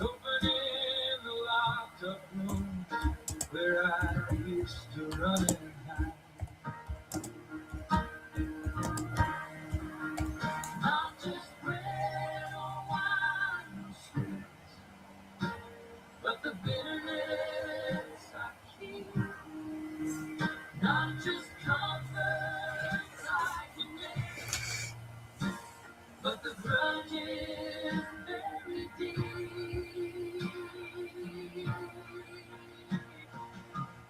open in the locked up room where I used to run and hide. Not just bread or wine or sweets, but the bitterness I keep. Not just comforts I can make, but the grudges buried deep.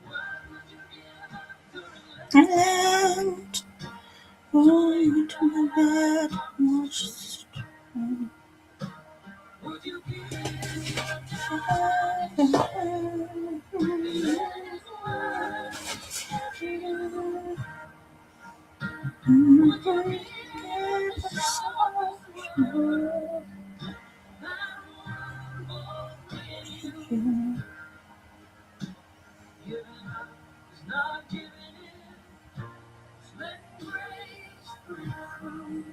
What would you give up to relent? Going to my bed, watch the storm. Would you give your time? Would you give the sorrows more? That one more with you. Giving up is not giving in. It's letting grace break through.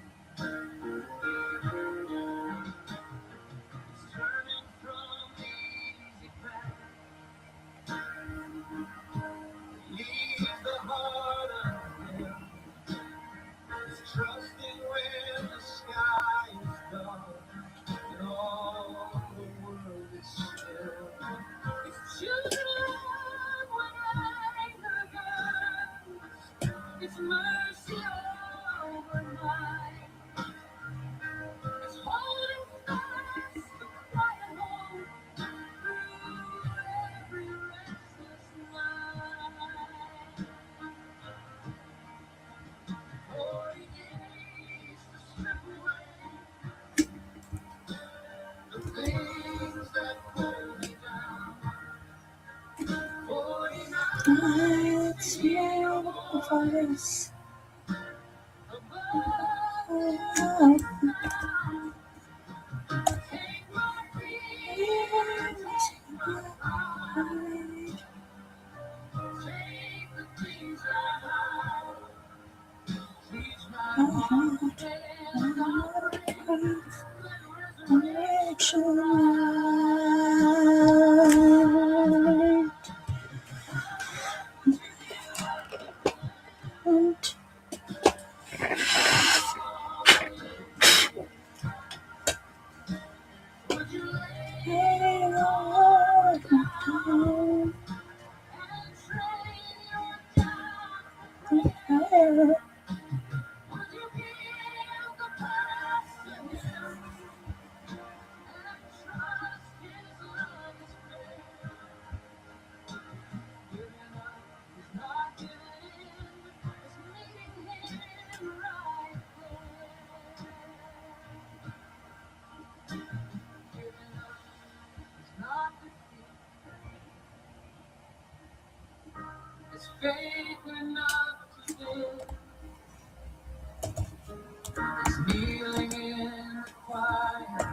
It's turning from the easy path. Leave the heart unheld. It's trusting when the sky is dark and all the world is still. It's choosing love when anger burns. It's mercy over mine. It's holding fast the quiet hope through every restless night. 40 days to strip away the things that hold me down. 49 nights more voice above now. Take my fears, take my pride, take the things I hide. Teach my heart and praise, let your light. Would you lay your heart down and train your doubt for prayer? Would you give the past to him and trust his love is fair? Giving up is not giving in, it's meeting him right there. Giving up is not defeat, it's faith enough to live. It's kneeling in the quiet,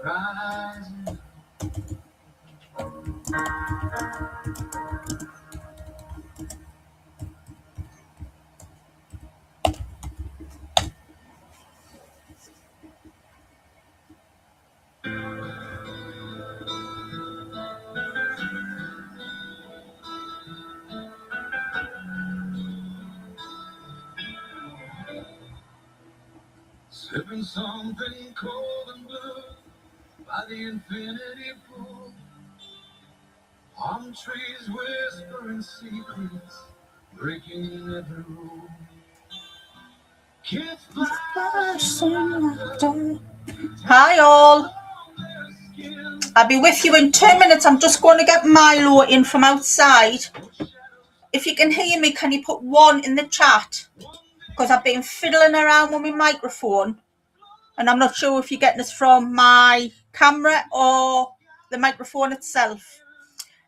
rising. Sipping something cold and blue by the infinity pool. Palm trees whispering secrets, breaking every rule. Kids flashing laughter. Hi all. I'll be with you in 2 minutes. I'm just going to get Milo in from outside. If you can hear me, can you put 1 in the chat? Because I've been fiddling around with my microphone and I'm not sure if you're getting this from my camera or the microphone itself.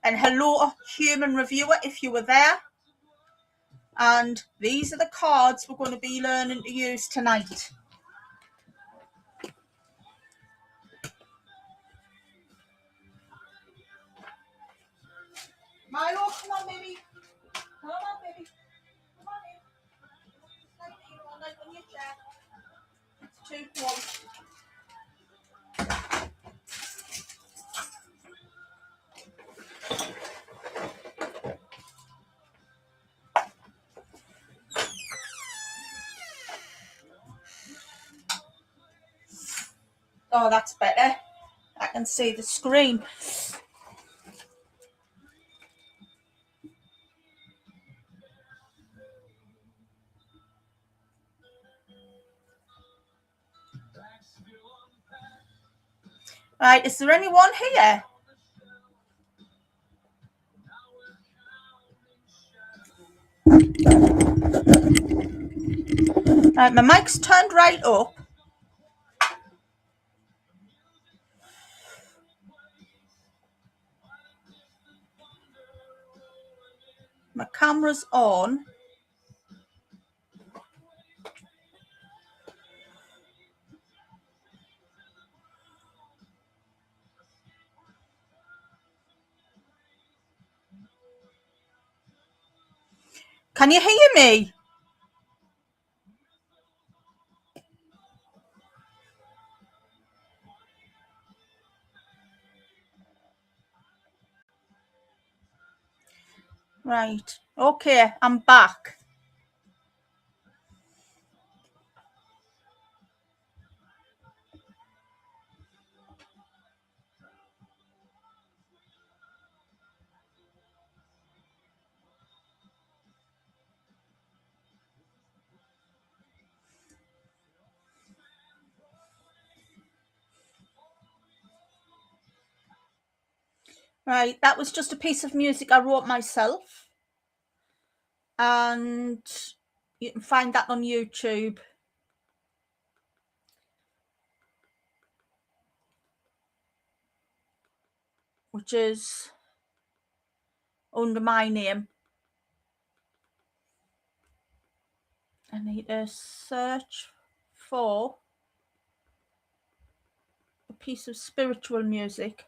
And hello, human reviewer, if you were there. And these are the cards we're going to be learning to use tonight. Milo, come on, baby. Come on, baby. Come on in. Stay here all night on your chair. It's too cold. Oh, that's better. I can see the screen. Right, is there anyone here? Right, my mic's turned right up. My camera's on. Can you hear me? Right. Okay, I'm back. Right, that was just a piece of music I wrote myself. And you can find that on YouTube. Which is under my name. I need to search for a piece of spiritual music.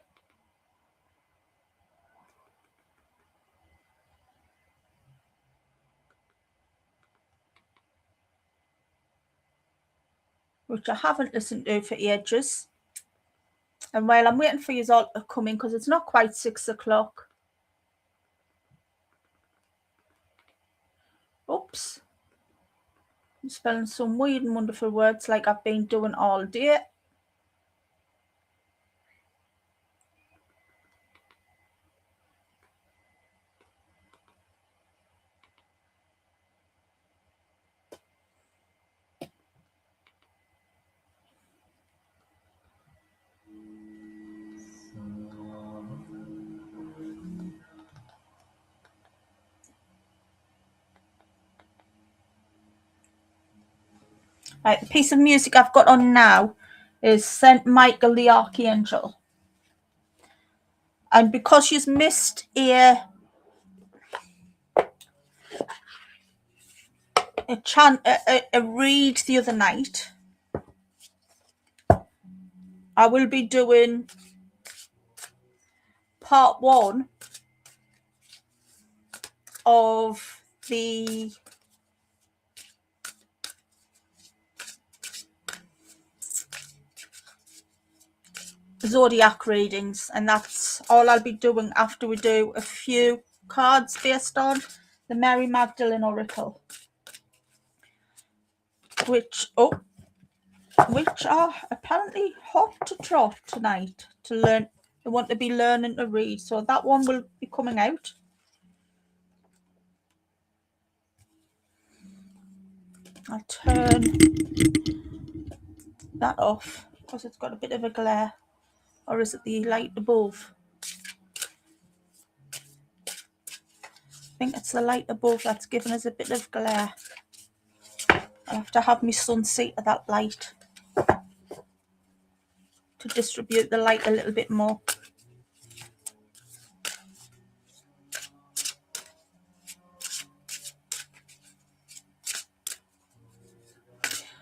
Which I haven't listened to for ages. And while I'm waiting for you all to come in, because it's not quite 6 o'clock. Oops. I'm spelling some weird and wonderful words like I've been doing all day. Right, the piece of music I've got on now is St. Michael the Archangel. And because you've missed a read the other night, I will be doing part 1 of the zodiac readings, and that's all I'll be doing after we do a few cards based on the Mary Magdalene oracle, which are apparently hot to trot tonight to learn. They want to be learning to read, so that one will be coming out. I'll turn that off because it's got a bit of a glare. Or is it the light above? I think it's the light above that's giving us a bit of glare. I have to have my son see to that light to distribute the light a little bit more.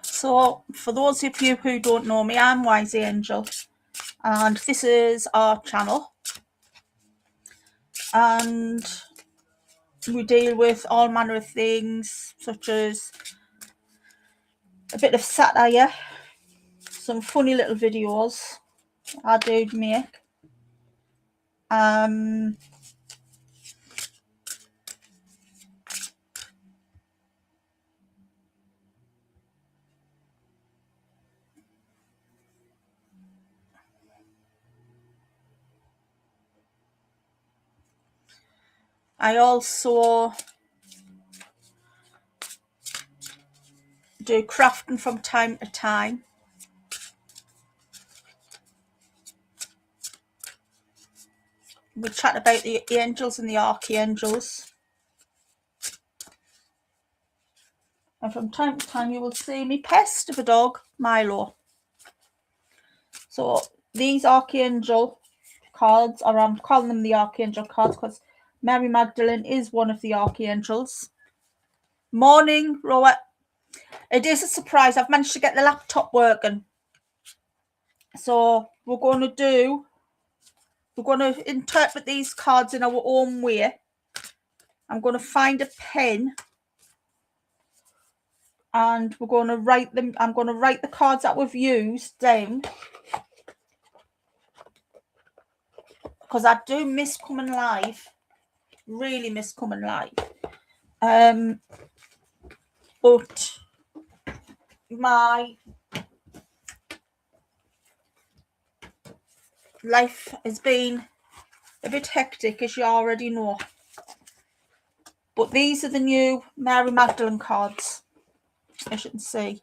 So, for those of you who don't know me, I'm Wise Angel, and this is our channel. And we deal with all manner of things, such as a bit of satire, some funny little videos I do make. I also do crafting from time to time. We chat about the angels and the archangels. And from time to time you will see me pest of a dog, Milo. So these archangel cards, or I'm calling them the archangel cards because Mary Magdalene is one of the archangels. Morning, Roa. It is a surprise. I've managed to get the laptop working. So we're going to interpret these cards in our own way. I'm going to find a pen and we're going to write them. I'm going to write the cards that we've used down because I do miss coming live. Really miss coming live. But my life has been a bit hectic, as you already know. But these are the new Mary Magdalene cards, as you can see.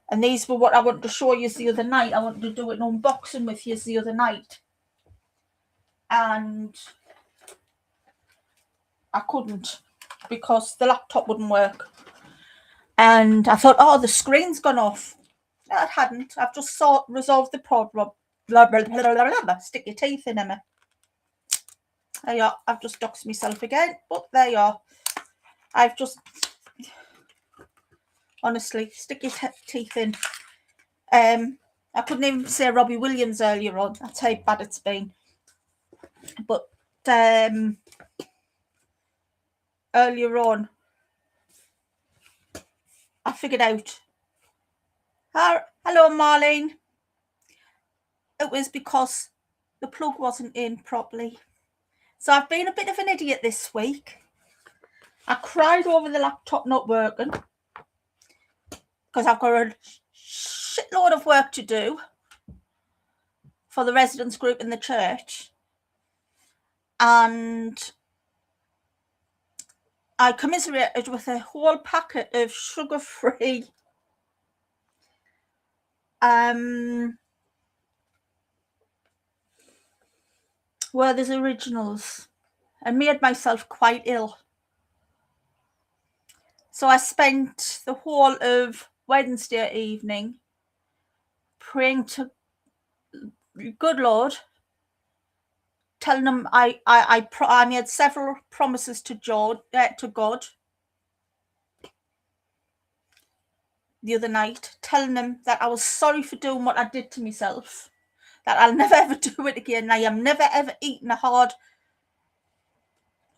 And these were what I wanted to show you the other night. I wanted to do an unboxing with you the other night. And I couldn't because the laptop wouldn't work. And I thought, oh, the screen's gone off. No, it hadn't. I've just resolved the problem. Blah, blah, blah, blah, blah. Stick your teeth in, Emma. There you are. I've just doxed myself again. But there you are. I've just... Honestly, stick your teeth in. I couldn't even say Robbie Williams earlier on. That's how bad it's been. But earlier on, I figured out. Hello, Marlene. It was because the plug wasn't in properly. So I've been a bit of an idiot this week. I cried over the laptop not working because I've got a shitload of work to do for the residents group in the church. And I commiserated with a whole packet of sugar-free Werther's Originals and made myself quite ill. So I spent the whole of Wednesday evening praying to good Lord, telling him I made several promises to God the other night, telling him that I was sorry for doing what I did to myself, that I'll never ever do it again. I am never ever eating a hard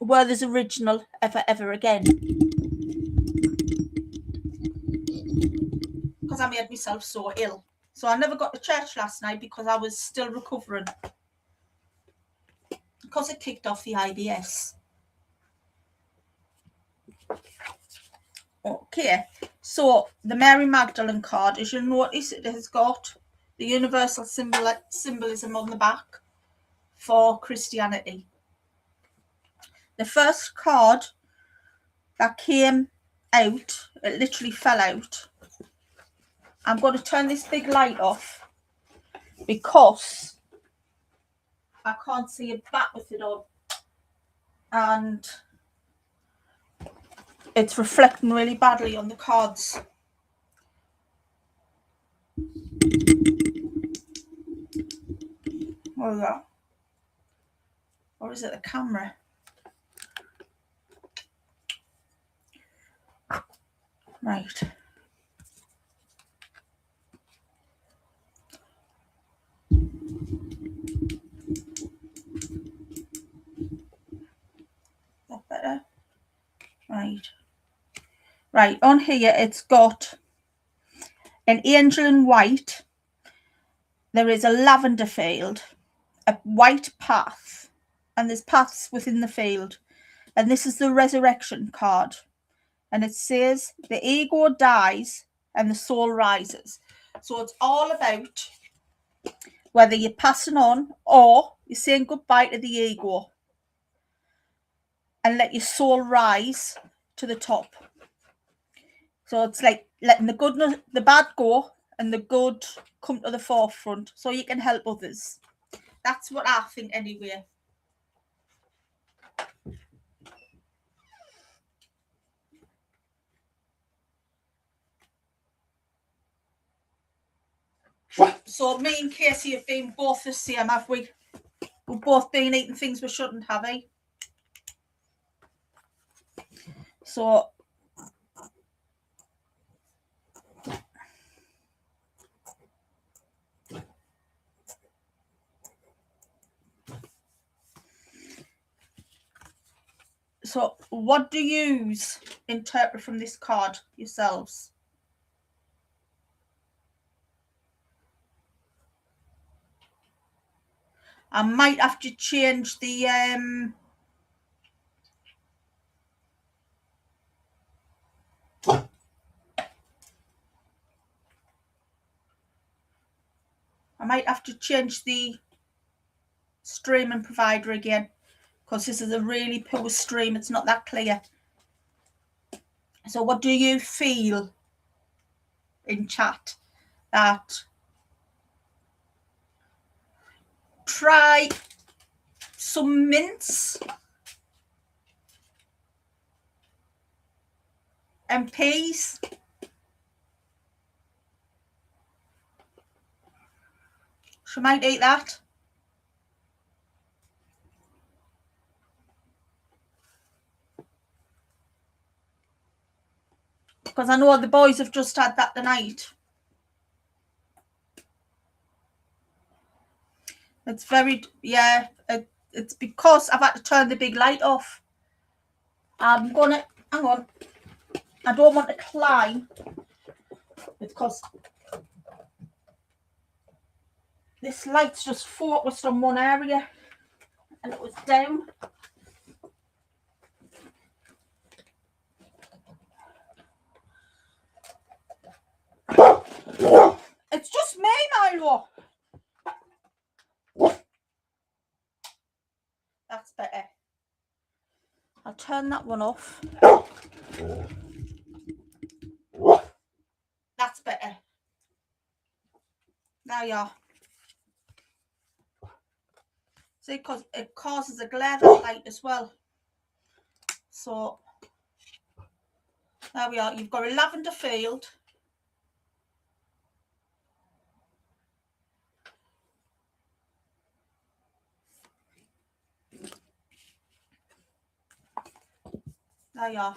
Werther's Original ever again. Because I made myself so ill. So I never got to church last night because I was still recovering. Because it kicked off the IBS. Okay, so the Mary Magdalene card, as you'll notice, it has got the universal symbolism on the back for Christianity. The first card that came out, it literally fell out. I'm going to turn this big light off because I can't see a bat with it on. And it's reflecting really badly on the cards. What is that? Or is it the camera? Right. That better? Right. Right, on here it's got an angel in white. There is a lavender field, a white path, and there's paths within the field. And this is the resurrection card. And it says the ego dies and the soul rises. So it's all about whether you're passing on or you're saying goodbye to the ego. and let your soul rise to the top. So it's like letting the bad go and the good come to the forefront so you can help others. That's what I think anyway. So me and Casey have been both the same, have we? We've both been eating things we shouldn't have, eh? So what do you interpret from this card yourselves? I might have to change the streaming provider again, because this is a really poor stream. It's not that clear. So what do you feel in chat? That try some mince and peas. She might eat that. Because I know the boys have just had that tonight. It's very, yeah, it's because I've had to turn the big light off. I'm gonna, hang on, I don't want to climb. It's because this light's just focused on one area and it was down. It's just me, Milo. That's better. I'll turn that one off. That's better. There you are. See, because it causes a glare, that light as well. So, there we are. You've got a lavender field. There you are.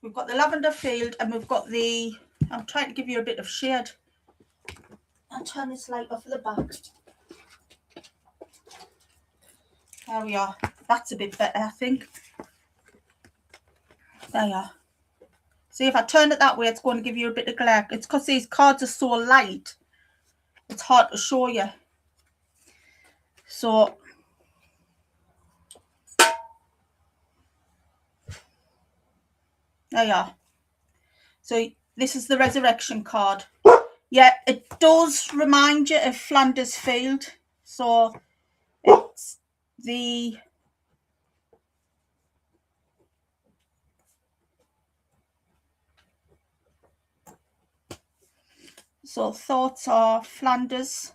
We've got the lavender field and we've got the, I'm trying to give you a bit of shade. I'll turn this light off at the back. There we are. That's a bit better, I think. There you are. See, if I turn it that way, it's going to give you a bit of glare. It's because these cards are so light. It's hard to show you. So, there you are. So, this is the resurrection card. Yeah, it does remind you of Flanders Field. So, it's the... So, thoughts are Flanders.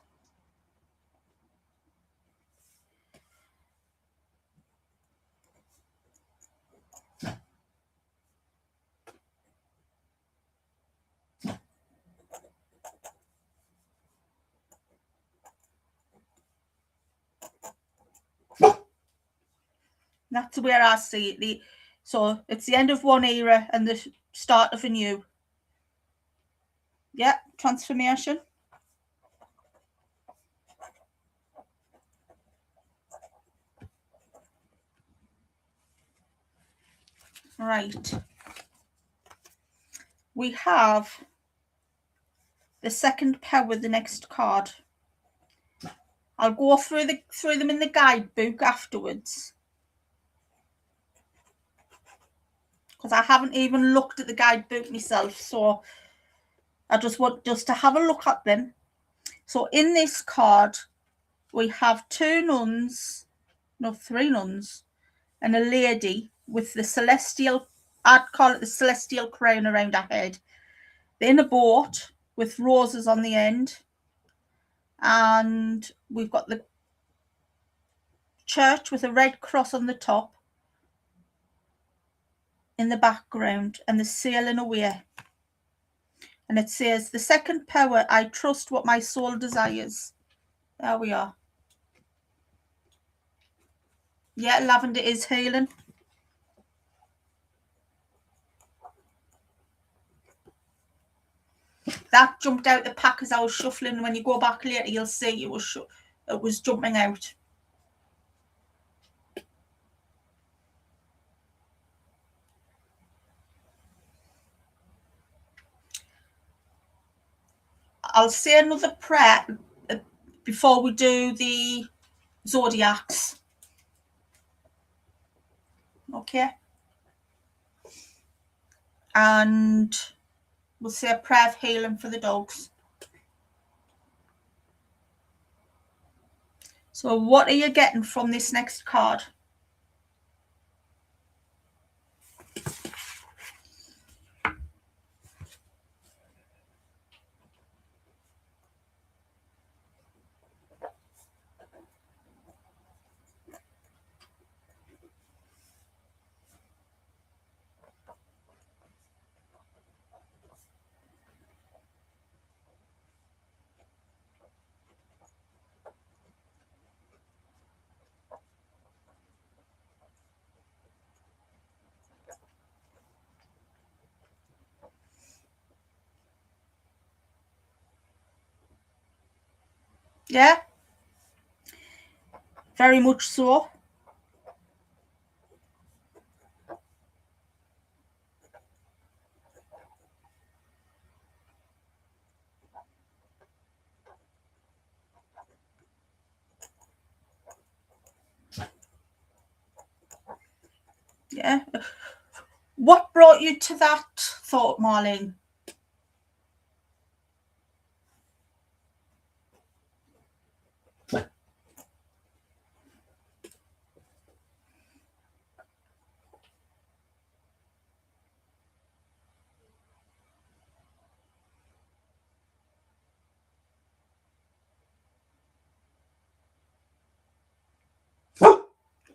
That's where I see it. So it's the end of one era and the start of a new. Yeah, transformation. Right. We have the second power, the next card. I'll go through them in the guidebook afterwards, because I haven't even looked at the guidebook myself, so I just want to have a look at them. So in this card, we have three nuns, and a lady with the celestial, I'd call it the celestial crown around her head. They're in a boat with roses on the end. And we've got the church with a red cross on the top in the background, and the sailing away. And it says, the second power, I trust what my soul desires. There we are. Yeah, lavender is healing. That jumped out the pack as I was shuffling. When you go back later, you'll see it was jumping out. I'll say another prayer before we do the zodiacs. Okay. And we'll say a prayer of healing for the dogs. So what are you getting from this next card? Yeah, very much so. Yeah. What brought you to that thought, Marlene?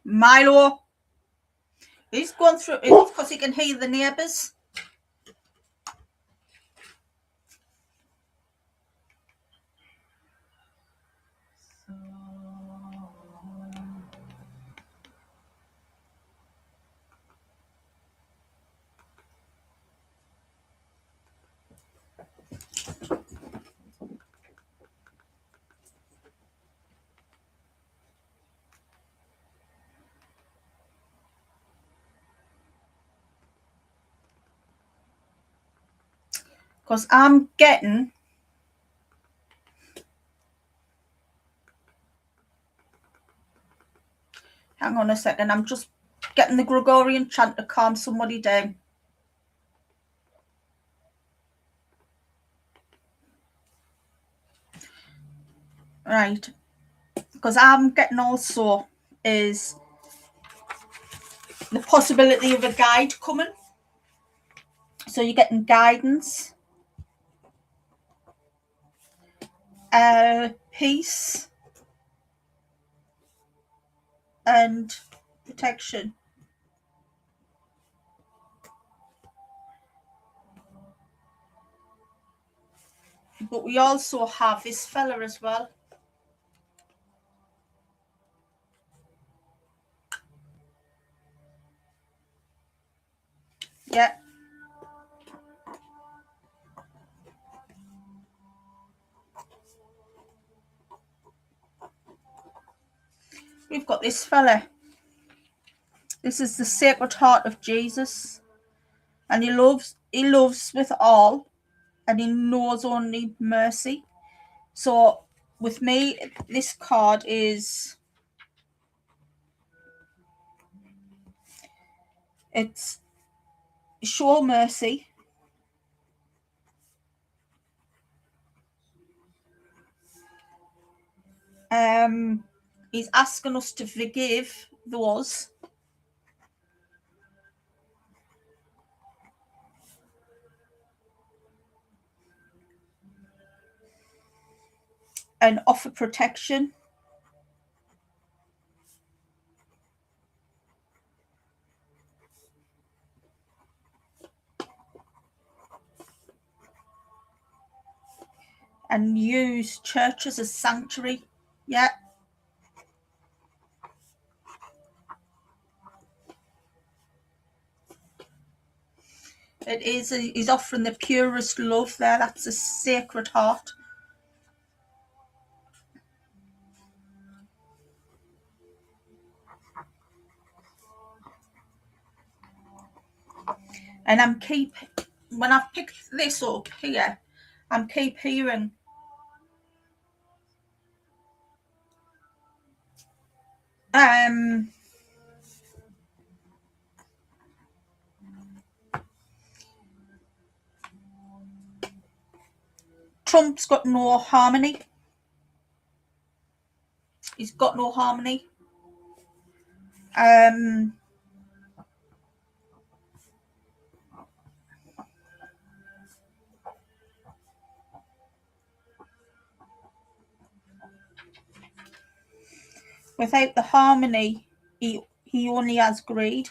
Milo, he's going through it because he can hear the neighbours. Because I'm getting, hang on a second, I'm just getting the Gregorian chant to calm somebody down. Right. Because I'm getting also is the possibility of a guide coming. So you're getting guidance, peace, and protection. But we also have this fella as well. Yeah. We've got this fella. This is the Sacred Heart of Jesus. And he loves with all, and he knows only mercy. So with me, this card is, it's show mercy, He's asking us to forgive those and offer protection. And use church as a sanctuary. Yeah. It is. He's offering the purest love there. That's a sacred heart. And when I've picked this up here, I'm keep hearing Trump's got no harmony. He's got no harmony. Without the harmony, he only has greed.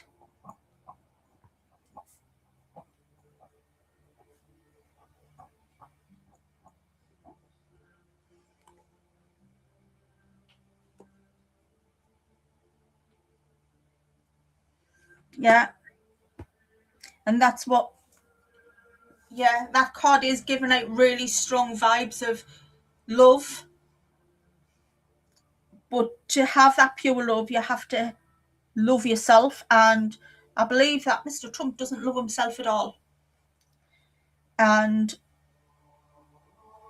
Yeah. And that's what, yeah, that card is giving out really strong vibes of love. But to have that pure love, you have to love yourself. And I believe that Mr. Trump doesn't love himself at all. And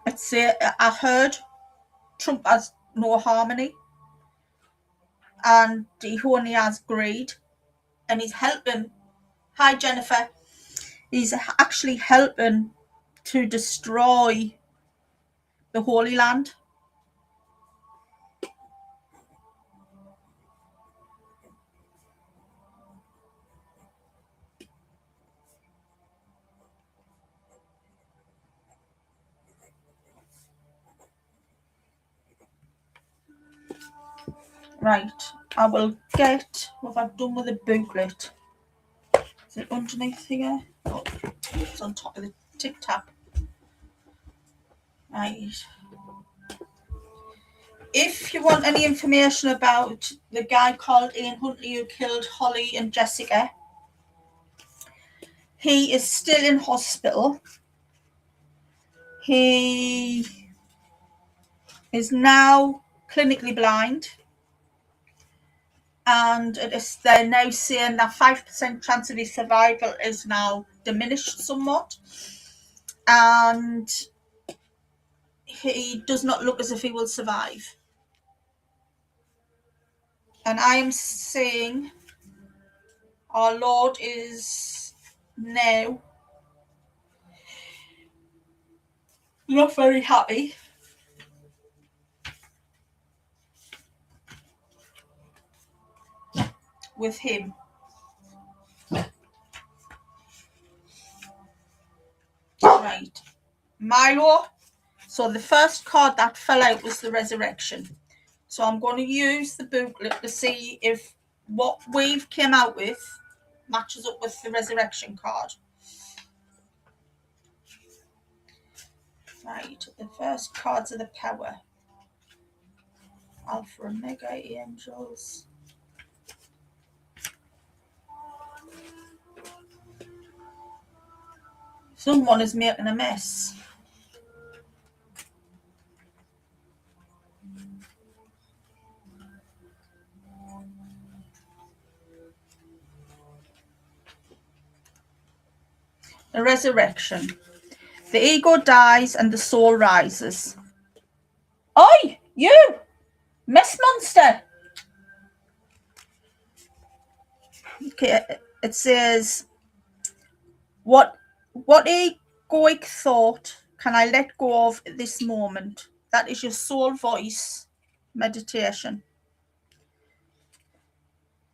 I heard Trump has no harmony and he only has greed. And he's helping. Hi, Jennifer. He's actually helping to destroy the Holy Land. Right, I will get what I've done with the booklet. Is it underneath here? Oh, it's on top of the tip tap. Right. If you want any information about the guy called Ian Huntley who killed Holly and Jessica, he is still in hospital. He is now clinically blind. And they're now saying that 5% chance of his survival is now diminished somewhat. And he does not look as if he will survive. And I am saying our Lord is now not very happy with him. Right. Milo. So the first card that fell out was the resurrection. So I'm going to use the booklet to see if what we've came out with matches up with the resurrection card. Right. The first cards are the power. Alpha and Omega Angels. Someone is making a mess. The resurrection. The ego dies and the soul rises. Oi, you! Mess monster! Okay, it says, what egoic thought can I let go of this moment? That is your soul voice meditation.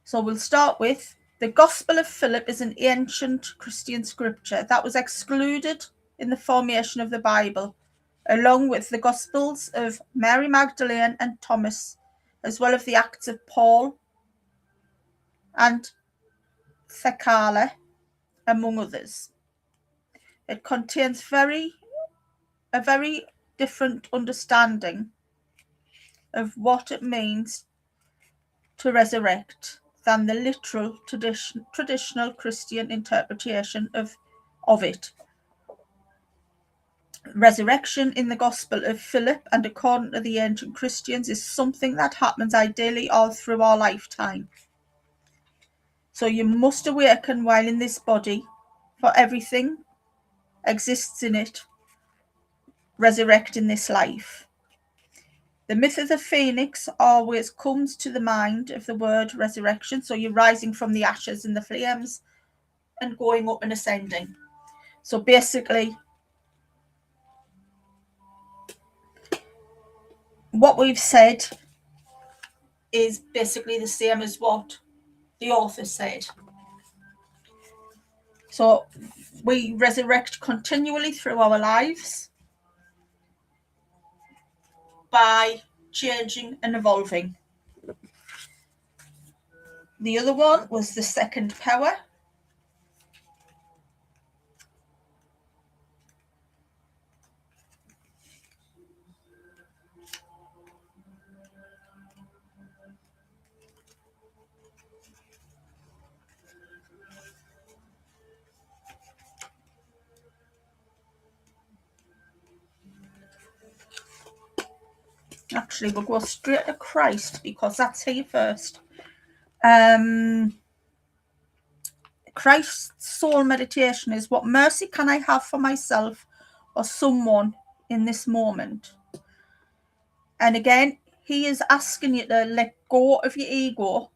So we'll start with the Gospel of Philip is an ancient Christian scripture that was excluded in the formation of the Bible, along with the Gospels of Mary Magdalene and Thomas, as well as the Acts of Paul and Thecala, among others. It contains a very different understanding of what it means to resurrect than the literal traditional Christian interpretation of it. Resurrection in the Gospel of Philip and according to the ancient Christians is something that happens ideally all through our lifetime. So you must awaken while in this body, for everything exists in it, resurrect in this life. The myth of the phoenix always comes to the mind of the word resurrection. So you're rising from the ashes and the flames and going up and ascending. So basically, what we've said is basically the same as what the author said. So we resurrect continually through our lives by changing and evolving. The other one was the second power. Actually, we'll go straight to Christ because that's here first. Christ's soul meditation is, what mercy can I have for myself or someone in this moment? And again, he is asking you to let go of your ego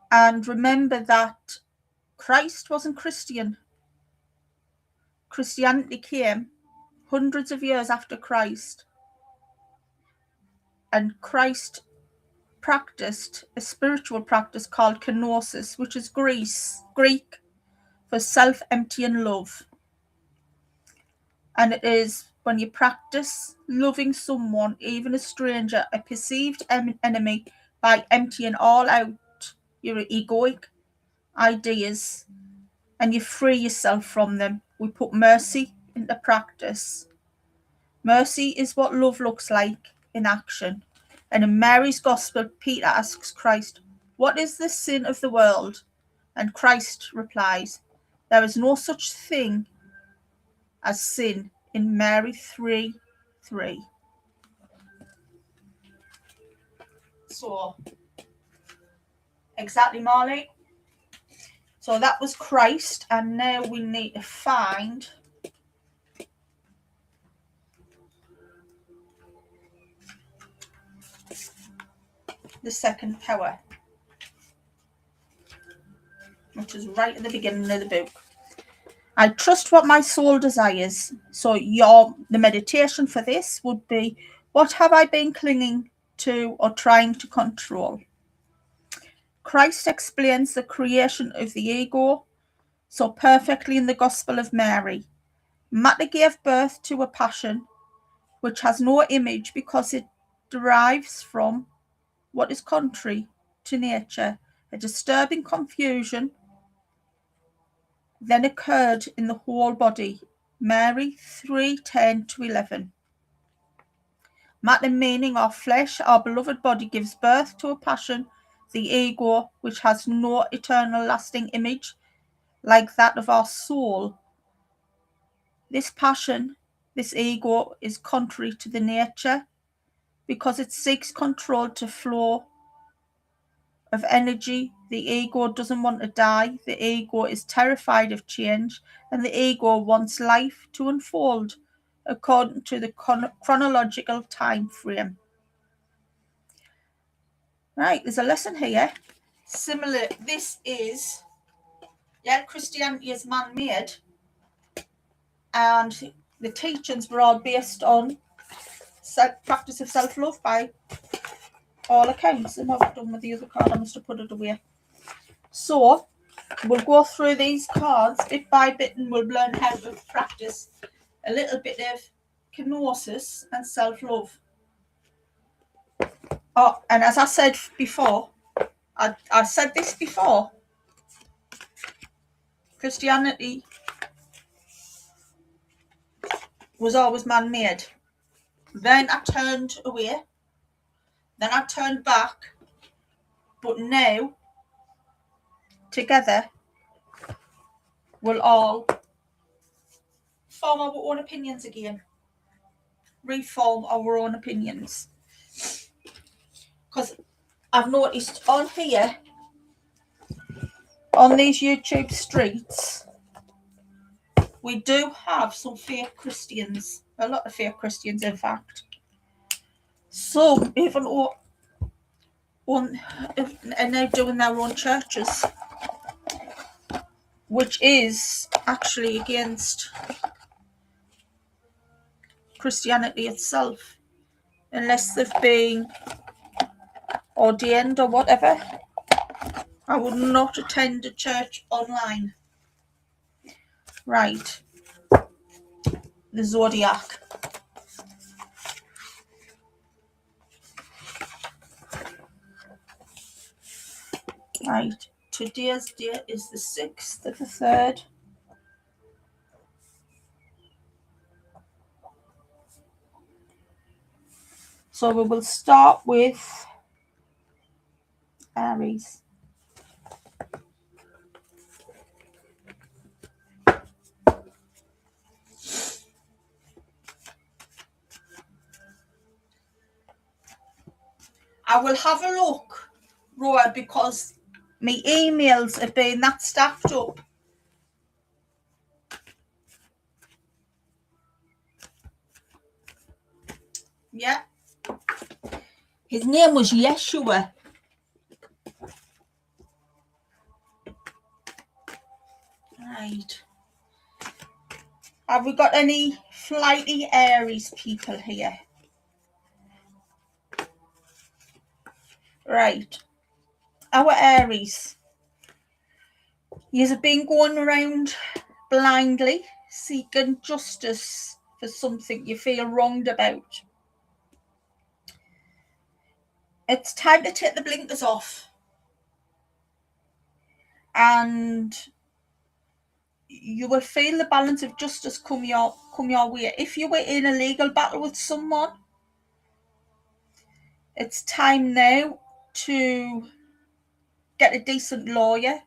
and remember that Christ wasn't Christian. Christianity came hundreds of years after Christ. And Christ practiced a spiritual practice called kenosis, which is Greek for self-emptying love. And it is when you practice loving someone, even a stranger, a perceived enemy, by emptying all out your egoic ideas and you free yourself from them. We put mercy into practice. Mercy is what love looks like in action. And in Mary's Gospel, Peter asks Christ, "What is the sin of the world?" And Christ replies, "There is no such thing as sin," in Mary 3:3. So, exactly, Marley. So that was Christ, and now we need to find the second power, which is right at the beginning of the book. I trust what my soul desires. So the meditation for this would be, what have I been clinging to or trying to control? Christ explains the creation of the ego so perfectly in the Gospel of Mary. Matter gave birth to a passion which has no image because it derives from what is contrary to nature. A disturbing confusion then occurred in the whole body. Mary 3:10-11. Matter meaning our flesh, our beloved body, gives birth to a passion, the ego, which has no eternal lasting image like that of our soul. This passion, this ego, is contrary to the nature because it seeks control to flow of energy. The ego doesn't want to die. The ego is terrified of change, and the ego wants life to unfold according to the chronological time frame. Right, there's a lesson here. Similar, this is, Christianity is man-made, and the teachings were all based on practice of self-love by all accounts. And I've done with the other card, I must have put it away. So we'll go through these cards bit by bit and we'll learn how to practice a little bit of kenosis and self-love. Oh, and as I said before, I said this before, Christianity was always man-made. Then I turned away. Then I turned back. But now, together, we'll all form our own opinions again. Reform our own opinions. Because I've noticed on here, on these YouTube streets, we do have some fake Christians. A lot of fake Christians, in fact. Some even are now doing their own churches, which is actually against Christianity itself, unless they've been ordained or whatever. I would not attend a church online. Right. The zodiac. Right. Today's date is the 6th of the 3rd. So we will start with Aries. I will have a look, Roy, because my emails have been that stacked up. Yeah. His name was Yeshua. Right. Have we got any flighty Aries people here? Right. Our Aries. You've been going around blindly seeking justice for something you feel wronged about. It's time to take the blinkers off. And you will feel the balance of justice come your way. If you were in a legal battle with someone, it's time now to get a decent lawyer,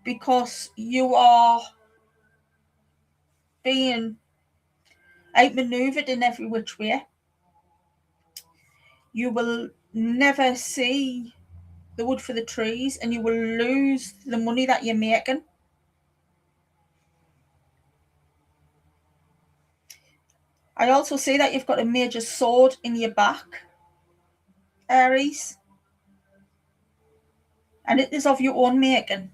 because you are being outmaneuvered in every which way. You will never see the wood for the trees, and you will lose the money that you're making. I also see that you've got a major sword in your back, Aries, and it is of your own making.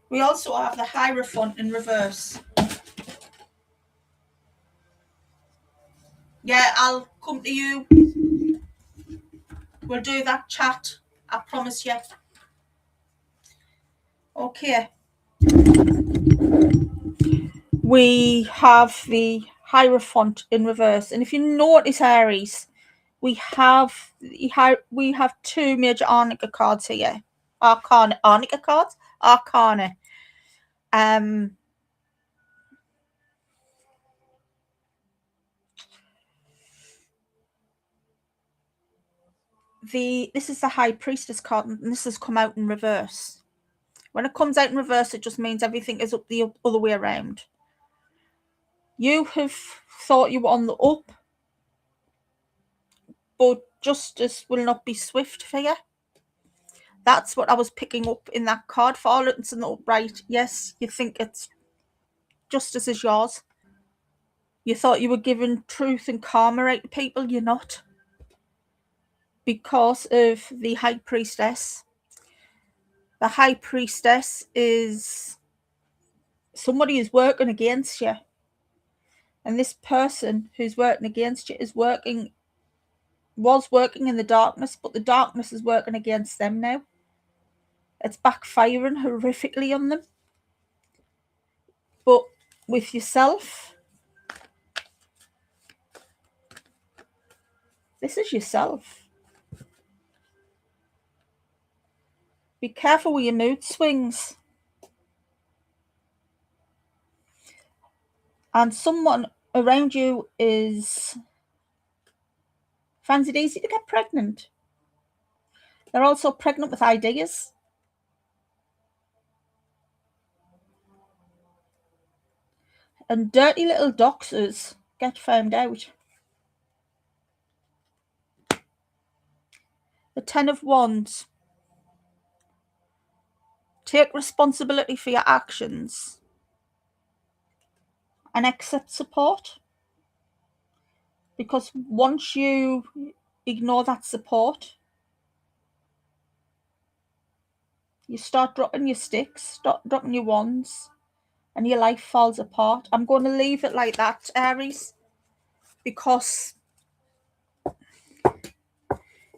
We also have the Hierophant in reverse. Yeah, I'll come to you. We'll do that chat, I promise you. Okay. We have the Hierophant in reverse, and if you notice, Aries, we have two major Arcana cards here. Arcana cards? Arcana. This is the High Priestess card, and this has come out in reverse. When it comes out in reverse, it just means everything is up the other way around. You have thought you were on the up, but justice will not be swift for you. That's what I was picking up in that card. For all it's in the upright, yes, you think it's justice is yours. You thought you were giving truth and karma out to people. You're not. Because of the High Priestess. The High Priestess is somebody is working against you. And this person who's working against you was working in the darkness, but the darkness is working against them now. It's backfiring horrifically on them. But with yourself, this is yourself. Be careful with your mood swings. And someone around you finds it easy to get pregnant. They're also pregnant with ideas. And dirty little doxers get found out. The 10 of Wands. Take responsibility for your actions and accept support. Because once you ignore that support, you start dropping your sticks, start dropping your wands, and your life falls apart. I'm going to leave it like that, Aries, because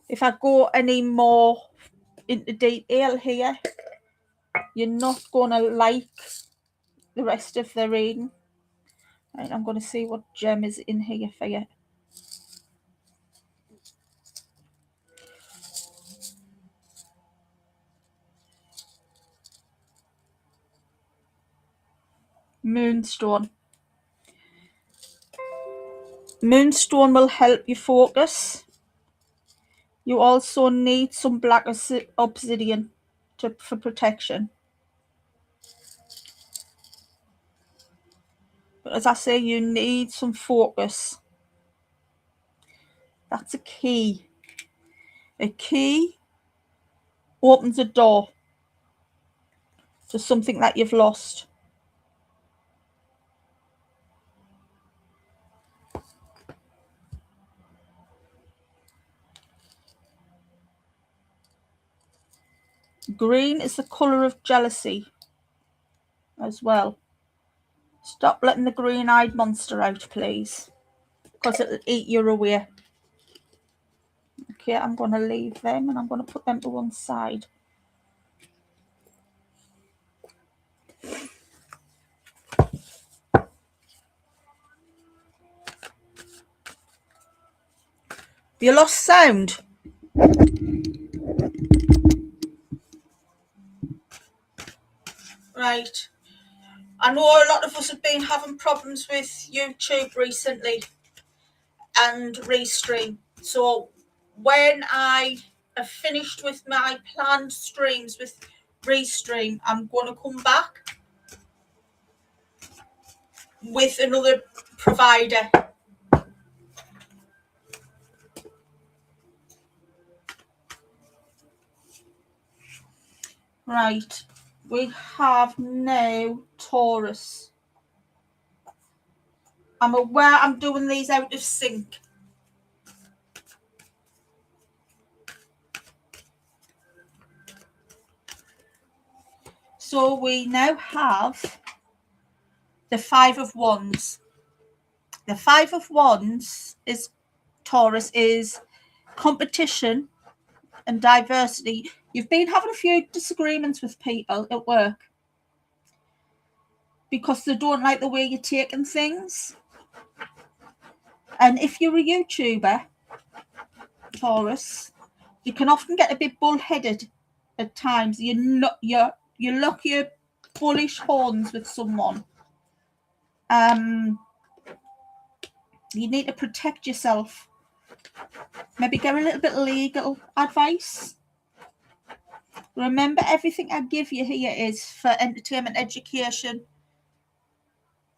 if I go any more into detail here, you're not going to like the rest of the reading. Right, I'm going to see what gem is in here for you. Moonstone. Moonstone will help you focus. You also need some black obsidian for protection. But as I say, you need some focus. That's a key. A key opens a door to something that you've lost. Green is the colour of jealousy as well. Stop letting the green-eyed monster out, please, because it'll eat you away. Okay, I'm going to leave them and I'm going to put them to one side. You lost sound? Right. I know a lot of us have been having problems with YouTube recently and Restream. So when I have finished with my planned streams with Restream, I'm going to come back with another provider. Right, we have now Taurus. I'm aware I'm doing these out of sync. So we now have the 5 of Wands. The 5 of Wands is Taurus, is competition and diversity. You've been having a few disagreements with people at work because they don't like the way you're taking things. And if you're a YouTuber, Taurus, you can often get a bit bullheaded at times. You lock your bullish horns with someone. You need to protect yourself. Maybe get a little bit of legal advice. Remember, everything I give you here is for entertainment, education,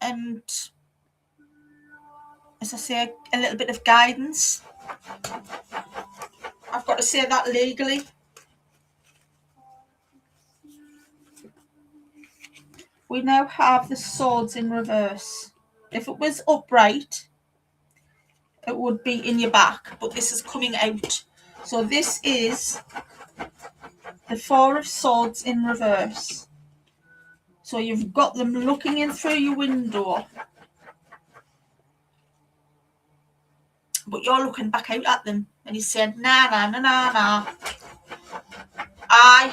and, as I say, a little bit of guidance. I've got to say that legally. We now have the swords in reverse. If it was upright, it would be in your back, but this is coming out. So this is the 4 of swords in reverse. So you've got them looking in through your window, but you're looking back out at them and you're saying, nah, nah, nah, nah, nah. I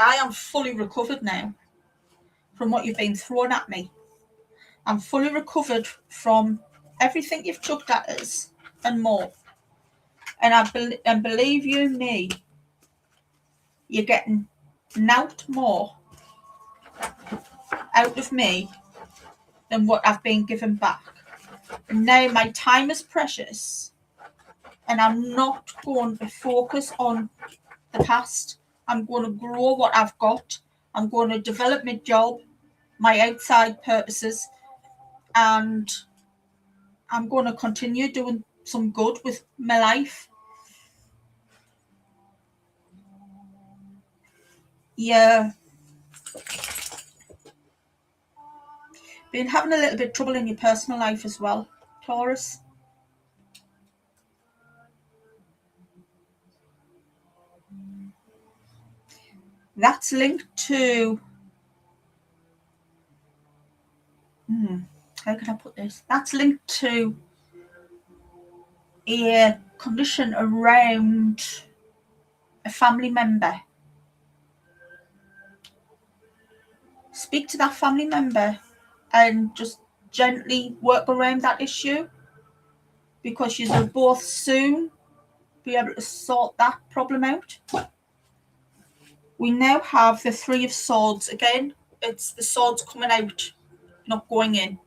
am fully recovered now from what you've been throwing at me. I'm fully recovered from everything you've chucked at us and more. And believe you me, you're getting naught more out of me than what I've been given back. And now my time is precious, and I'm not going to focus on the past. I'm going to grow what I've got. I'm going to develop my job, my outside purposes, and I'm going to continue doing some good with my life. Yeah. Been having a little bit of trouble in your personal life as well, Taurus. That's linked to... how can I put this? That's linked to a condition around a family member. Speak to that family member and just gently work around that issue, because you will both soon be able to sort that problem out. We now have the Three of Swords again. It's the swords coming out, not going in.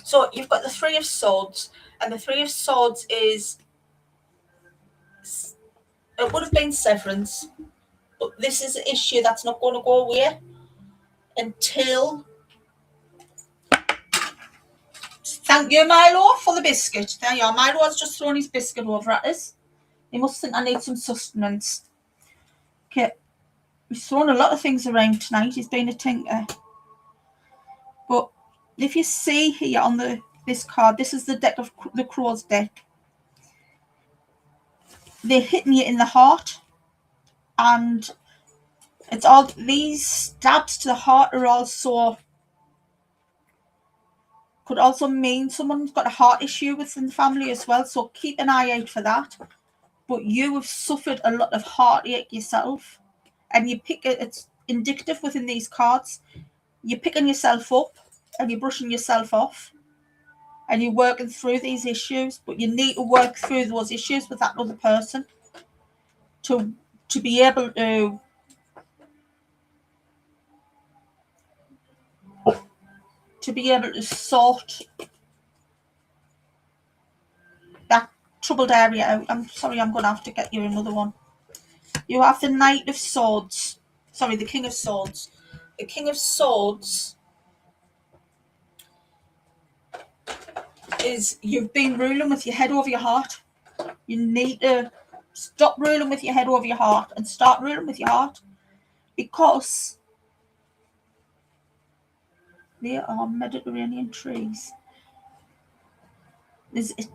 So you've got the Three of Swords, and the Three of Swords is, it would have been severance, but this is an issue that's not going to go away until... Thank you, Milo, for the biscuit. There you are. Milo has just thrown his biscuit over at us. He must think I need some sustenance. Okay, he's thrown a lot of things around tonight. He's been a tinker. But if you see here on this card, this is the deck of the Crow's deck. They're hitting you in the heart, and it's all these stabs to the heart are also could also mean someone's got a heart issue within the family as well. So keep an eye out for that. But you have suffered a lot of heartache yourself, and you pick it. It's indicative within these cards. You're picking yourself up and you're brushing yourself off, and you're working through these issues. But you need to work through those issues with that other person to be able to sort that troubled area out. I'm sorry, I'm going to have to get you another one. You have the Knight of Swords. Sorry, the King of Swords. The King of Swords is you've been ruling with your head over your heart. You need to stop ruling with your head over your heart and start ruling with your heart, because there are Mediterranean trees. There's an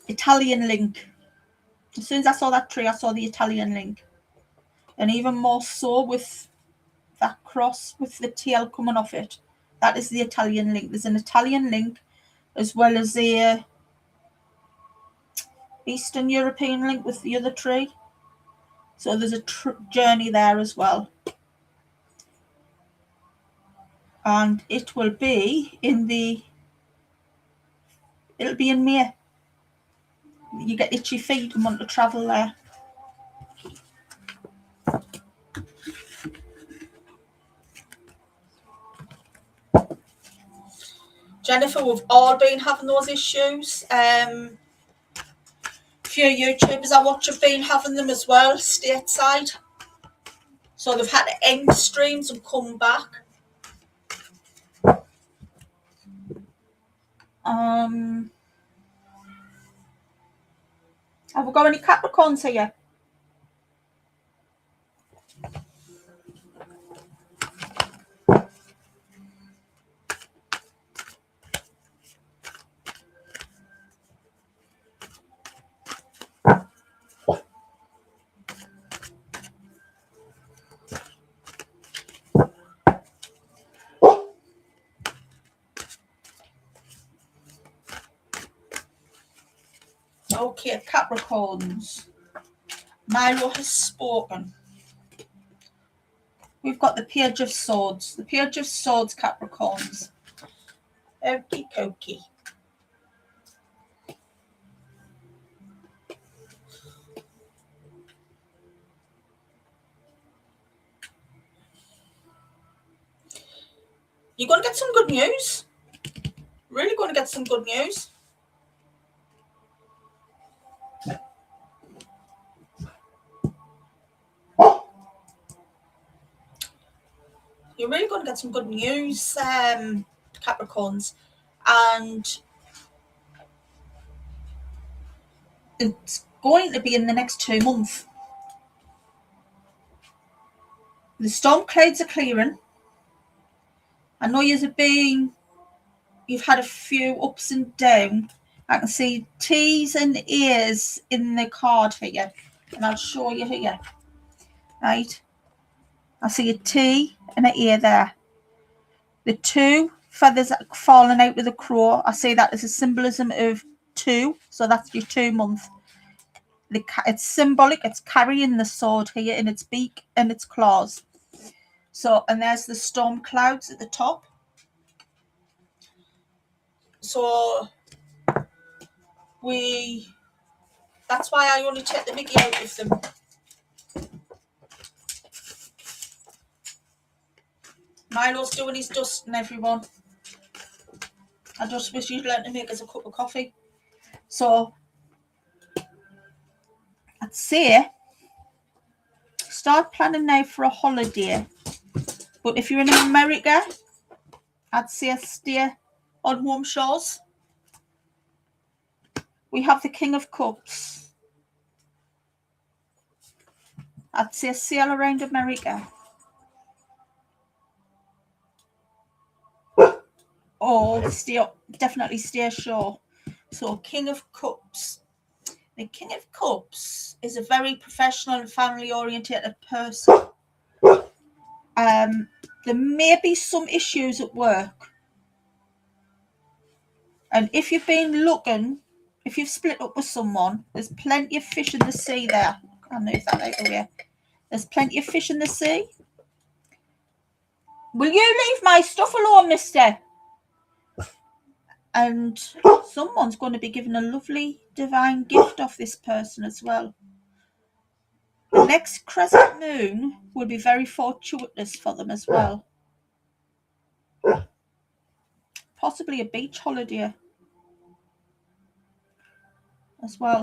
Italian link. As soon as I saw that tree, I saw the Italian link. And even more so with that cross with the tail coming off it. That is the Italian link. There's an Italian link as well as the Eastern European link with the other tree. So there's a journey there as well. And it will be in it'll be in May. You get itchy feet and want to travel there. Jennifer, we've all been having those issues. A few YouTubers I watch have been having them as well, stateside. So they've had to end streams and come back. Have we got any Capricorns here? Okay, Capricorns. Milo has spoken. We've got the Page of Swords. The Page of Swords, Capricorns. Okie dokie. You're going to get some good news. Really going to get some good news. You're really going to get some good news, Capricorns. And it's going to be in the next 2 months. The storm clouds are clearing. I know you've had a few ups and downs. I can see T's and A's in the card here, and I'll show you here. Right, I see a T and an A there. The 2 feathers falling out of the crow, I see that as a symbolism of 2, so that's your 2 month. It's symbolic, it's carrying the sword here in its beak and its claws. So, and there's the storm clouds at the top. So that's why I only take the mickey out of them. Milo's doing his dusting, everyone. I just wish you'd learn to make us a cup of coffee. So I'd say start planning now for a holiday. But if you're in America, I'd say stay on home shores. We have the King of Cups. I'd say sail around America. Or definitely stay ashore. So King of Cups. The King of Cups is a very professional and family oriented person. There may be some issues at work. And if you've been looking, if you've split up with someone, there's plenty of fish in the sea there. I'll move that out of the way. There's plenty of fish in the sea. Will you leave my stuff alone, mister? And someone's going to be given a lovely divine gift off this person as well. The next crescent moon will be very fortuitous for them as well. Possibly a beach holiday as well.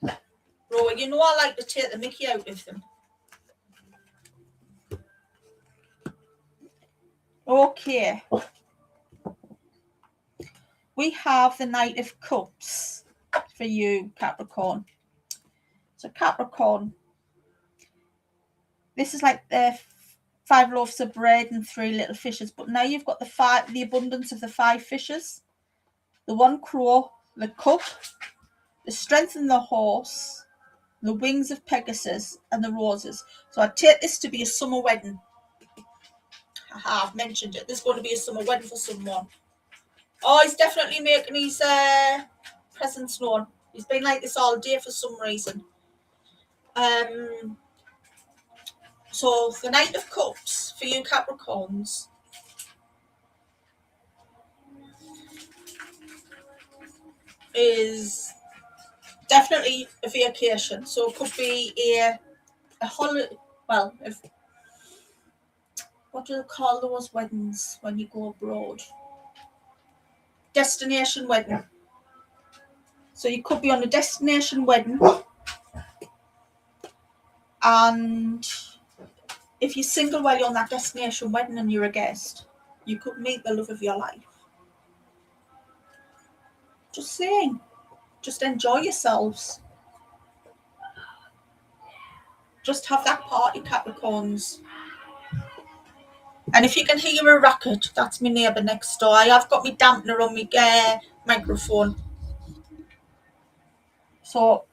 Roy, you know I like to take the mickey out of them. Okay. We have the Knight of Cups for you, Capricorn. So Capricorn, this is like the 5 loaves of bread and 3 little fishes, but now you've got the abundance of the 5 fishes, the 1 crow, the cup, the strength in the horse, the wings of Pegasus, and the roses. So I take this to be a summer wedding. I've mentioned it. There's going to be a summer wedding for someone. Oh, he's definitely making his presence known. He's been like this all day for some reason. So the Knight of Cups for you Capricorns is definitely a vacation. So it could be a holiday. Well, what do they call those weddings when you go abroad? Destination wedding. So you could be on a destination wedding, and if you're single while you're on that destination wedding and you're a guest, you could meet the love of your life. Just saying. Just enjoy yourselves. Just have that party, Capricorns. And if you can hear a racket, that's my neighbour next door. I have got my dampener on my microphone. So,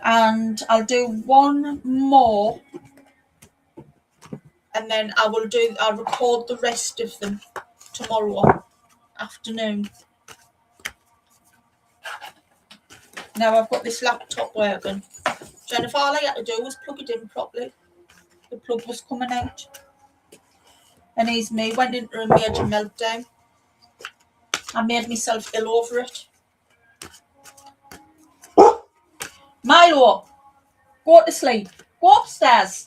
and I'll do one more, and then I'll record the rest of them tomorrow. afternoon. Now I've got this laptop working. Jennifer, all I had to do was plug it in properly. The plug was coming out. And he's me, went into a major meltdown. I made myself ill over it. Milo, go to sleep. Go upstairs.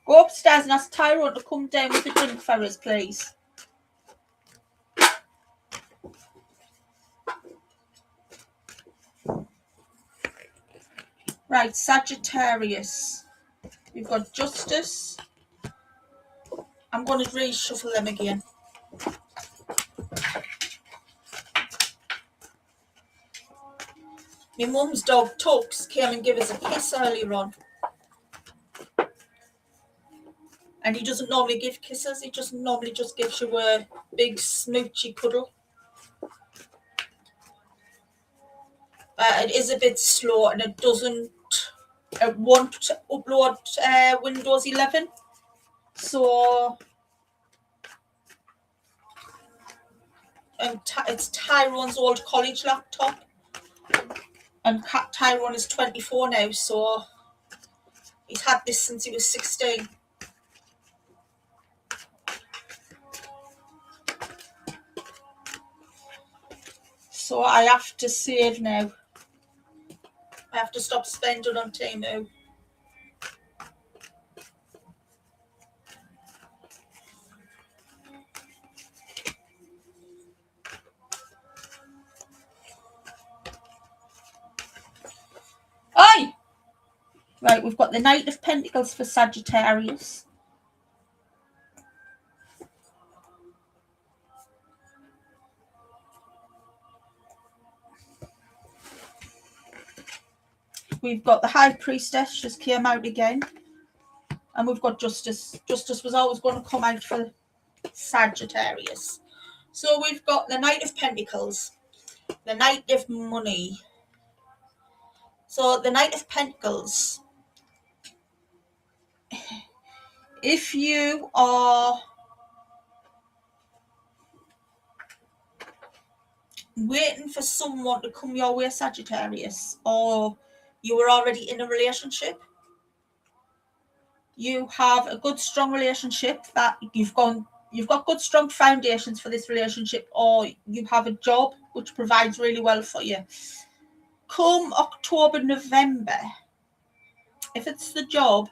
Go upstairs and ask Tyrone to come down with the drink for us, please. Right, Sagittarius. We've got Justice. I'm going to reshuffle them again. My mum's dog Tux came and gave us a kiss earlier on. And he doesn't normally give kisses. He just normally just gives you a big smoochy cuddle. It is a bit slow and it won't upload Windows 11. So it's Tyrone's old college laptop. And Tyrone is 24 now, so he's had this since he was 16. So I have to save now. I have to stop spending on Temu. Aye! Right, we've got the Knight of Pentacles for Sagittarius. We've got the High Priestess, just came out again. And we've got Justice. Justice was always going to come out for Sagittarius. So we've got the Knight of Pentacles, the Knight of Money. So the Knight of Pentacles, if you are waiting for someone to come your way, Sagittarius, or you were already in a relationship, you have a good strong relationship that you've got good strong foundations for this relationship, or you have a job which provides really well for you. Come October, November, if it's the job,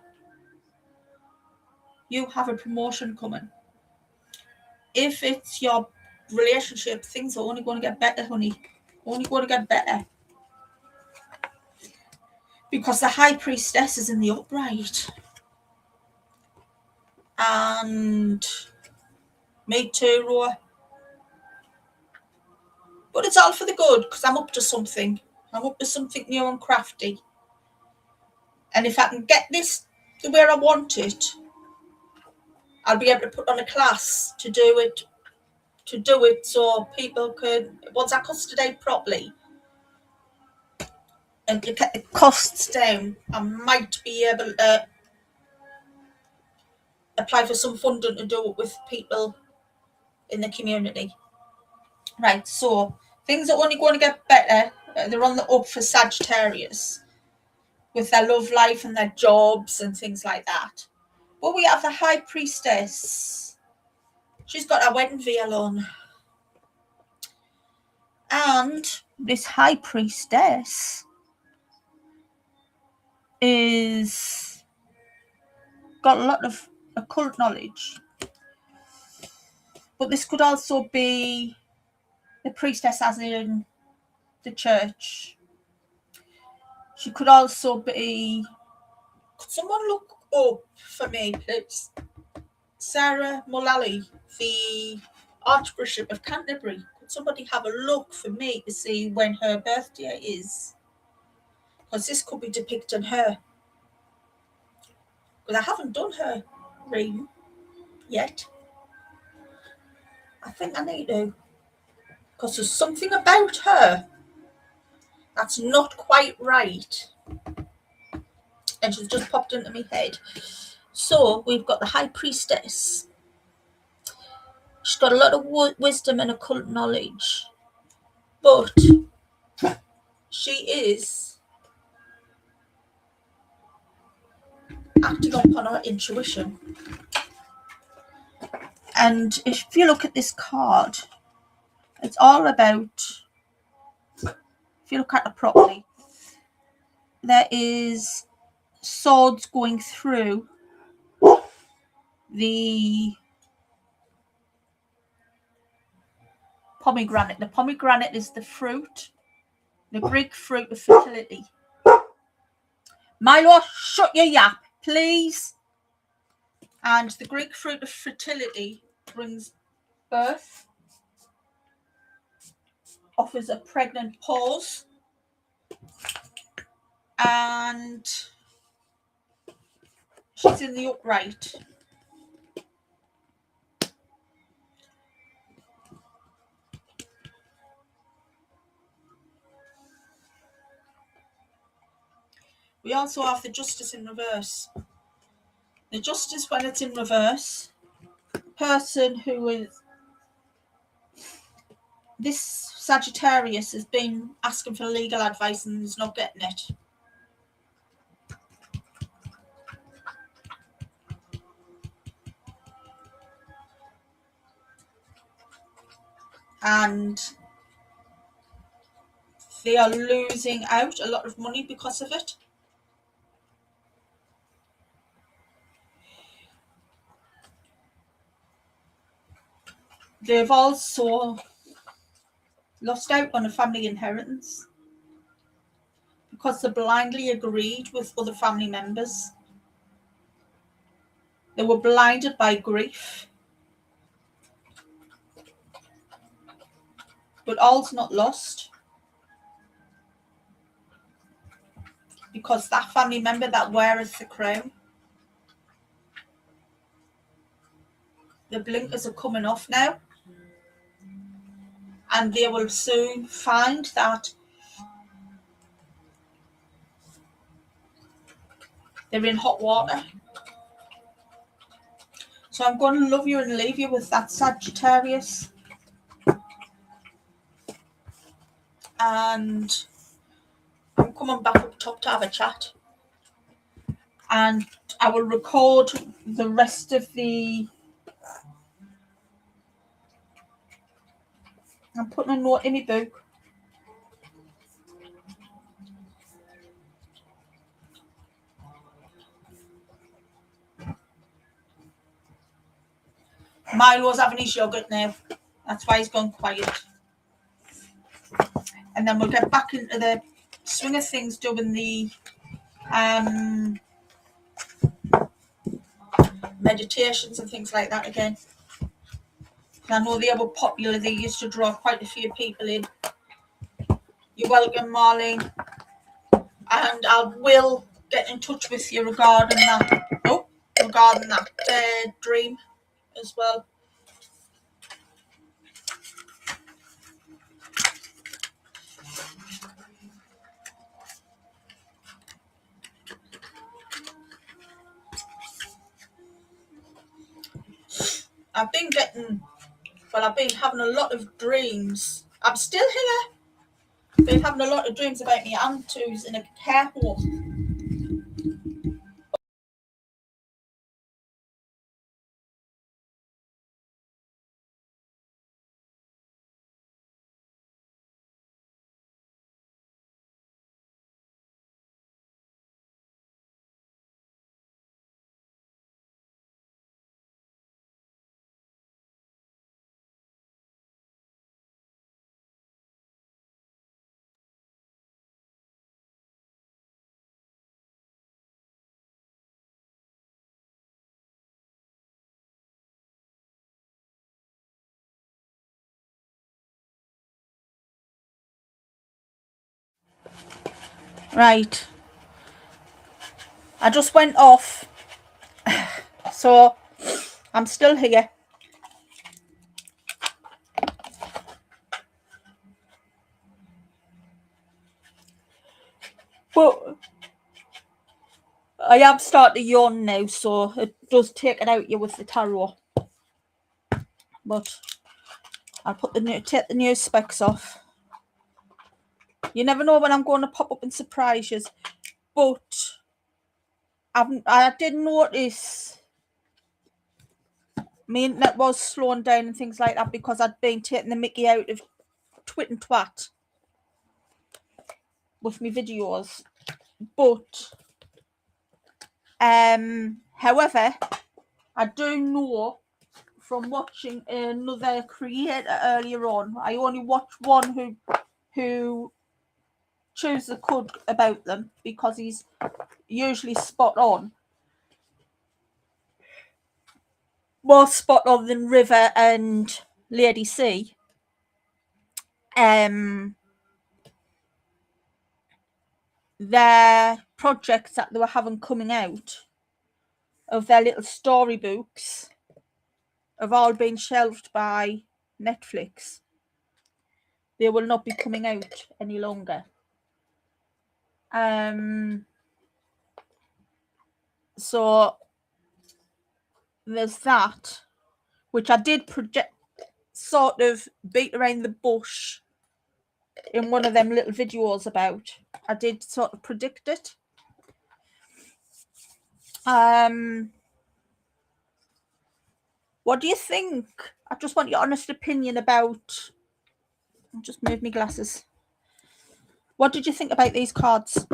you have a promotion coming. If it's your relationship, things are only going to get better, honey. Only going to get better. Because the High Priestess is in the upright. And me too, Roa. But it's all for the good, because I'm up to something. I'm up to something new and crafty. And if I can get this to where I want it, I'll be able to put on a class to do it so people could, once I custody properly and to get the costs down, I might be able to apply for some funding to do it with people in the community. Right, so things are only going to get better. They're on the up for Sagittarius with their love life and their jobs and things like that. But we have the High Priestess. She's got her wedding veil on. And this High Priestess is got a lot of occult knowledge. But this could also be the priestess as in the church. She could also be... Could someone look up for me, please? Sarah Mullally, the Archbishop of Canterbury. Could somebody have a look for me to see when her birthday is? Because this could be depicting her. Because I haven't done her reading yet. I think I need to. Because there's something about her. That's not quite right. And she's just popped into my head. So we've got the High Priestess. She's got a lot of wisdom and occult knowledge. But she is acting upon her intuition. And if you look at this card, it's all about, if you look at it properly, there is swords going through the pomegranate. The pomegranate is the fruit, the Greek fruit of fertility. Milo, shut your yap, please. And the Greek fruit of fertility brings birth, offers a pregnant pause, and she's in the upright. We also have the Justice in reverse. The Justice, when it's in reverse, person who is, this Sagittarius has been asking for legal advice and is not getting it. And they are losing out a lot of money because of it. They've also lost out on a family inheritance because they blindly agreed with other family members. They were blinded by grief. But all's not lost, because that family member that weareth the crown, the blinkers are coming off now, and they will soon find that they're in hot water. So I'm going to love you and leave you with that Sagittarius. And I'm coming back up top to have a chat. And I will record the rest of the... I'm putting a note in my book. Milo's having his yogurt now. That's why he's gone quiet. And then we'll get back into the swing of things doing the meditations and things like that again. I know they were popular. They used to draw quite a few people in. You're welcome, Marlene. And I will get in touch with you regarding that. Regarding that dream as well. I've been having a lot of dreams. I'm still here. I've been having a lot of dreams about my aunt who's in a care home. Right. I just went off. So I'm still here. But I am starting to yawn now, so it does take it out you with the tarot. But I'll take the new specs off. You never know when I'm going to pop up and surprise you. But I did notice my internet was slowing down and things like that because I'd been taking the mickey out of Twit and Twat with my videos. But however, I do know from watching another creator earlier on, I only watched one who chews the cud about them because he's usually spot on. More spot on than River and Lady C. Their projects that they were having coming out of their little storybooks have all been shelved by Netflix. They will not be coming out any longer. So there's that, which I did project, sort of beat around the bush in one of them little videos about. I did sort of predict it. What do you think? I just want your honest opinion about. I'll just move my glasses. What did you think about these cards?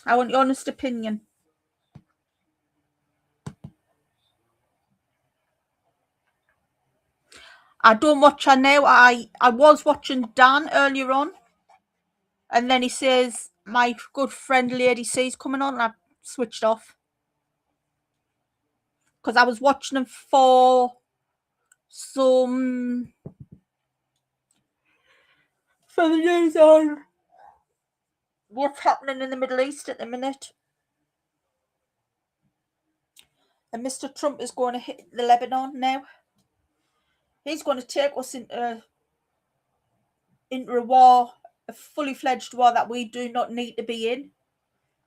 I want your honest opinion. I don't watch her now. I was watching Dan earlier on, and then he says my good friend Lady C's coming on, and I switched off because I was watching him for the news on what's happening in the Middle East at the minute. And Mr. Trump is going to hit the Lebanon now. He's going to take us into a war, a fully fledged war that we do not need to be in.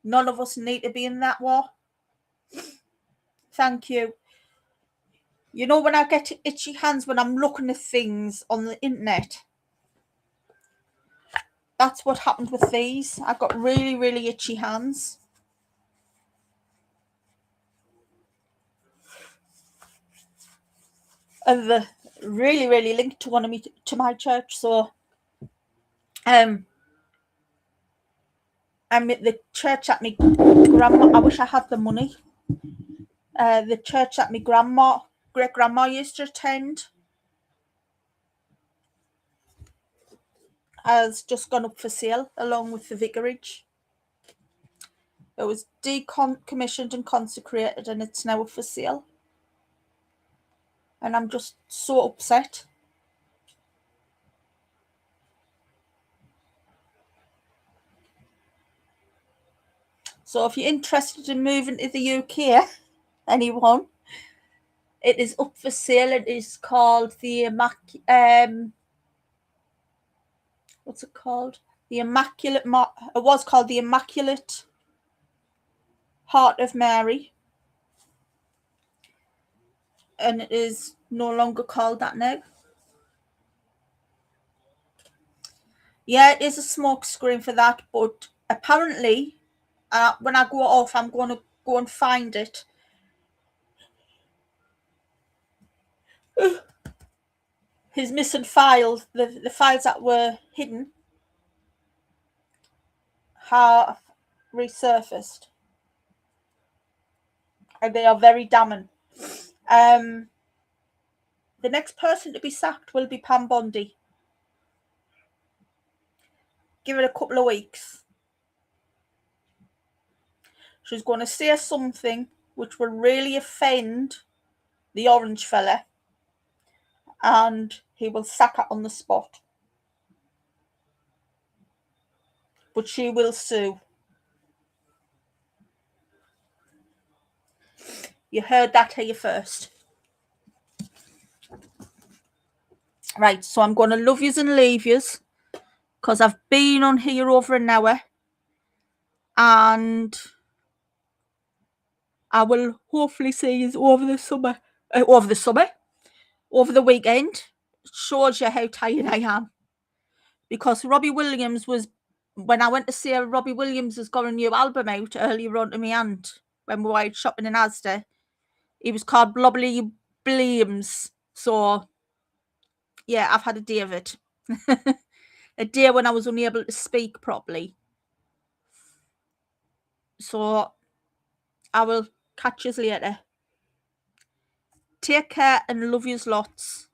None of us need to be in that war. Thank you. You know, when I get itchy hands when I'm looking at things on the internet, that's what happened with these. I got really, really itchy hands. And they're really, really linked to one of me to my church. So, I'm at the church at my grandma. I wish I had the money. The church that my great grandma used to attend has just gone up for sale along with the vicarage. It was decommissioned and consecrated, and it's now up for sale. And I'm just so upset. So if you're interested in moving to the UK, anyone, it is up for sale. It is called the what's it called? The Immaculate. It was called the Immaculate Heart of Mary, and it is no longer called that now. Yeah, it is a smoke screen for that, but apparently, when I go off, I'm going to go and find it. His missing files, the files that were hidden, have resurfaced, and they are very damning. The next person to be sacked will be Pam Bondi. Give it a couple of weeks. She's going to say something which will really offend the orange fella, and he will sack her on the spot. But she will sue. You heard that here first. Right, so I'm going to love yous and leave yous. because I've been on here over an hour, and I will hopefully see you over the weekend. Shows you how tired I am, because Robbie Williams was, when I went to see Robbie Williams has got a new album out earlier on to my aunt when we were out shopping in Asda. It was called Blobbly Bleams. So yeah, I've had a day of it. A day when I was unable to speak properly. So I will catch you later. Take care and love yous lots.